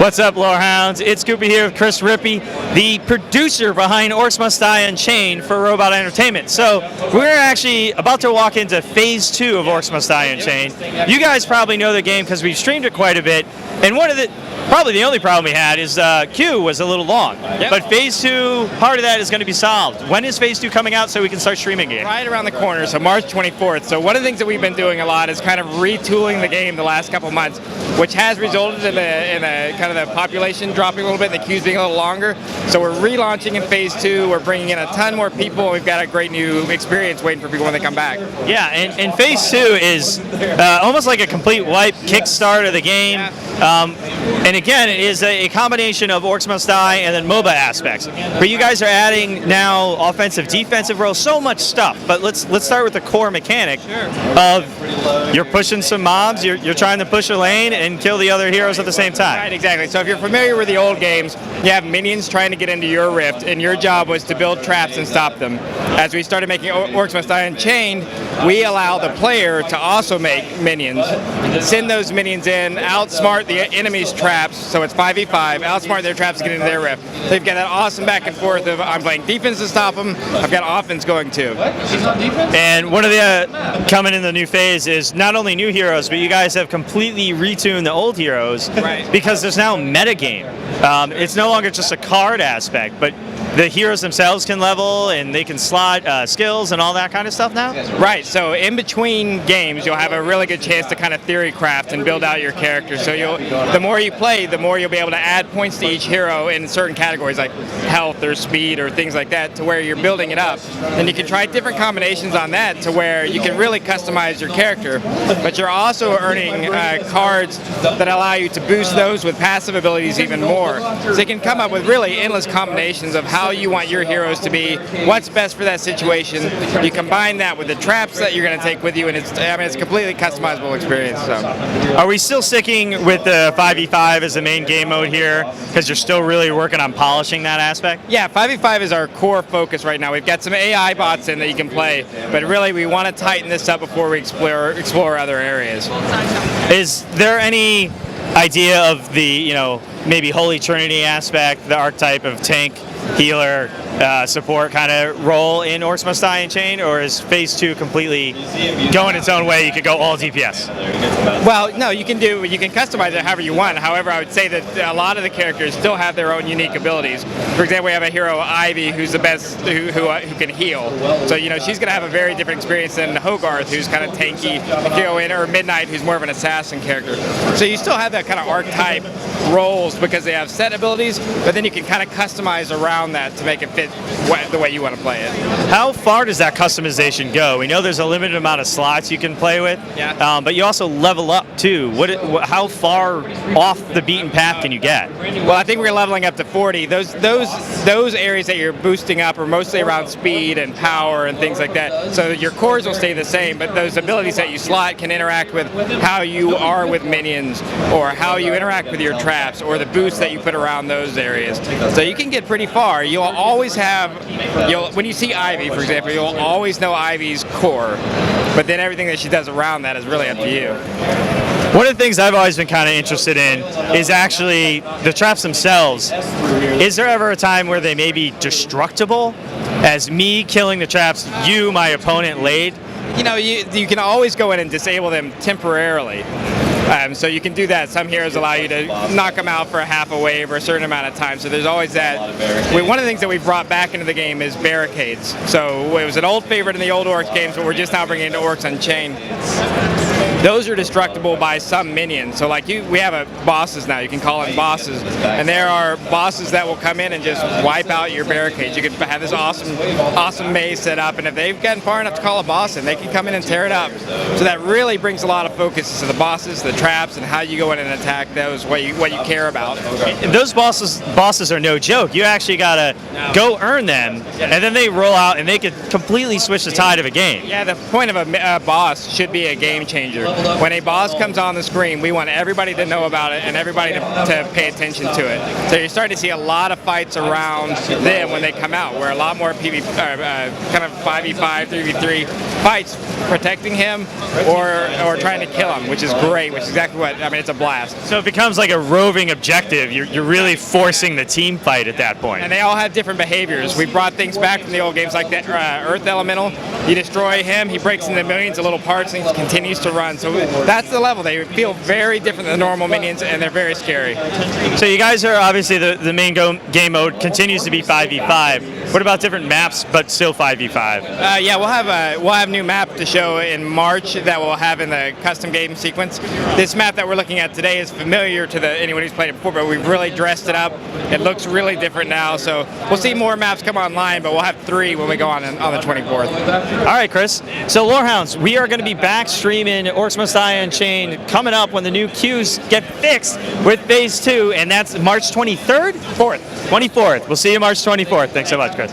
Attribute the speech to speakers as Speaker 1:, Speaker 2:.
Speaker 1: What's up, Lorehounds? It's Cooper here with Chris Rippy, the producer behind Orcs Must Die Unchained for Robot Entertainment. So we're actually about to walk into Phase 2 of Orcs Must Die Unchained. You guys probably know the game because we've streamed it quite a bit, and probably the only problem we had is queue was a little long. Yep. But Phase 2, part of that is going to be solved. When is Phase 2 coming out so we can start streaming it?
Speaker 2: Right around the corner, so March 24th. So one of the things that we've been doing a lot is kind of retooling the game the last couple months, which has resulted in the kind of the population dropping a little bit and the queues being a little longer. So we're relaunching in Phase 2. We're bringing in a ton more people, and we've got a great new experience waiting for people when they come back.
Speaker 1: Yeah, and Phase 2 is almost like a complete wipe kickstart of the game. Yeah. And again, it is a combination of Orcs Must Die and then MOBA aspects. But you guys are adding now offensive, defensive roles, so much stuff. But let's start with the core mechanic of you're pushing some mobs, you're trying to push a lane and kill the other heroes at the same time.
Speaker 2: Right, exactly. So if you're familiar with the old games, you have minions trying to get into your rift, and your job was to build traps and stop them. As we started making Orcs Must Die Unchained, we allow the player to also make minions, send those minions in, outsmart the enemy's traps, so it's 5v5, outsmart their traps to get into their rift. So you've got that awesome back and forth of I'm playing defense to stop them, I've got offense going too.
Speaker 1: And one of the coming in the new phase is not only new heroes, but you guys have completely retuned the old heroes, right, because there's now metagame. It's no longer just a card aspect, but the heroes themselves can level and they can slot skills and all that kind of stuff now?
Speaker 2: Right, so in between games you'll have a really good chance to kind of theory craft and build out your character. So the more you play, the more you'll be able to add points to each hero in certain categories like health or speed or things like that, to where you're building it up. And you can try different combinations on that to where you can really customize your character, but you're also earning cards that allow you to boost those with passive abilities even more. So you can come up with really endless combinations of how you want your heroes to be, what's best for that situation. You combine that with the traps that you're going to take with you, and it's a completely customizable experience. So,
Speaker 1: are we still sticking with the 5v5 as the main game mode here, because you're still really working on polishing that aspect?
Speaker 2: Yeah, 5v5 is our core focus right now. We've got some AI bots in that you can play, but really we want to tighten this up before we explore other areas.
Speaker 1: Is there any idea of the, maybe Holy Trinity aspect, the archetype of tank, healer, support kind of role in Orcs Must Die Unchained, or is Phase 2 completely going its own way? You could go all DPS.
Speaker 2: Well, no, you can customize it however you want. However, I would say that a lot of the characters still have their own unique abilities. For example, we have a hero, Ivy, who's the best, who can heal. So, she's going to have a very different experience than Hogarth, who's kind of tanky, or Midnight, who's more of an assassin character. So you still have that kind of archetype roles because they have set abilities, but then you can kind of customize around that to make it fit the way you want to play it.
Speaker 1: How far does that customization go? We know there's a limited amount of slots you can play with, yeah. But you also level up too. How far off the beaten path can you get?
Speaker 2: Well, I think we're leveling up to 40. Those areas that you're boosting up are mostly around speed and power and things like that. So your cores will stay the same, but those abilities that you slot can interact with how you are with minions, or how you interact with your traps, or the boosts that you put around those areas. So you can get pretty far. You'll always have, when you see Ivy, for example, you'll always know Ivy's core, but then everything that she does around that is really up to you.
Speaker 1: One of the things I've always been kind of interested in is actually the traps themselves. Is there ever a time where they may be destructible? As me killing the traps, my opponent, laid?
Speaker 2: You can always go in and disable them temporarily. So you can do that. Some heroes allow you to knock them out for a half a wave or a certain amount of time. So there's always that. One of the things that we brought back into the game is barricades. So it was an old favorite in the old Orcs games, but we're just now bringing it into Orcs Unchained. Those are destructible by some minions. So we have bosses now. You can call in bosses, and there are bosses that will come in and just wipe out your barricades. You can have this awesome maze set up, and if they've gotten far enough to call a boss in, they can come in and tear it up. So that really brings a lot of focus to the bosses, the traps, and how you go in and attack those, what you care about.
Speaker 1: Those bosses are no joke. You actually gotta go earn them, and then they roll out, and they could completely switch the tide of a game.
Speaker 2: Yeah, the point of a boss should be a game changer. When a boss comes on the screen, we want everybody to know about it and everybody to pay attention to it. So you're starting to see a lot of fights around them when they come out, where a lot more kind of 5v5, 3v3 fights protecting him or trying to kill him, which is great, which is exactly what, I mean, it's a blast.
Speaker 1: So it becomes like a roving objective. You're really forcing the team fight at that point.
Speaker 2: And they all have different behaviors. We brought things back from the old games like the Earth Elemental. You destroy him, he breaks into millions of little parts and he continues to run. So that's the level. They feel very different than the normal minions, and they're very scary.
Speaker 1: So you guys are obviously the main game mode continues to be 5v5. What about different maps, but still 5v5?
Speaker 2: Yeah, we'll have new map to show in March that we'll have in the custom game sequence. This map that we're looking at today is familiar to anyone who's played it before, but we've really dressed it up. It looks really different now, so we'll see more maps come online, but we'll have 3 when we go on the 24th.
Speaker 1: All right, Chris. So Lorehounds, we are going to be back streaming Orcs Must Die Unchained coming up when the new queues get fixed with Phase 2, and that's March 23rd? 24th. We'll see you March 24th. Thanks so much, Chris.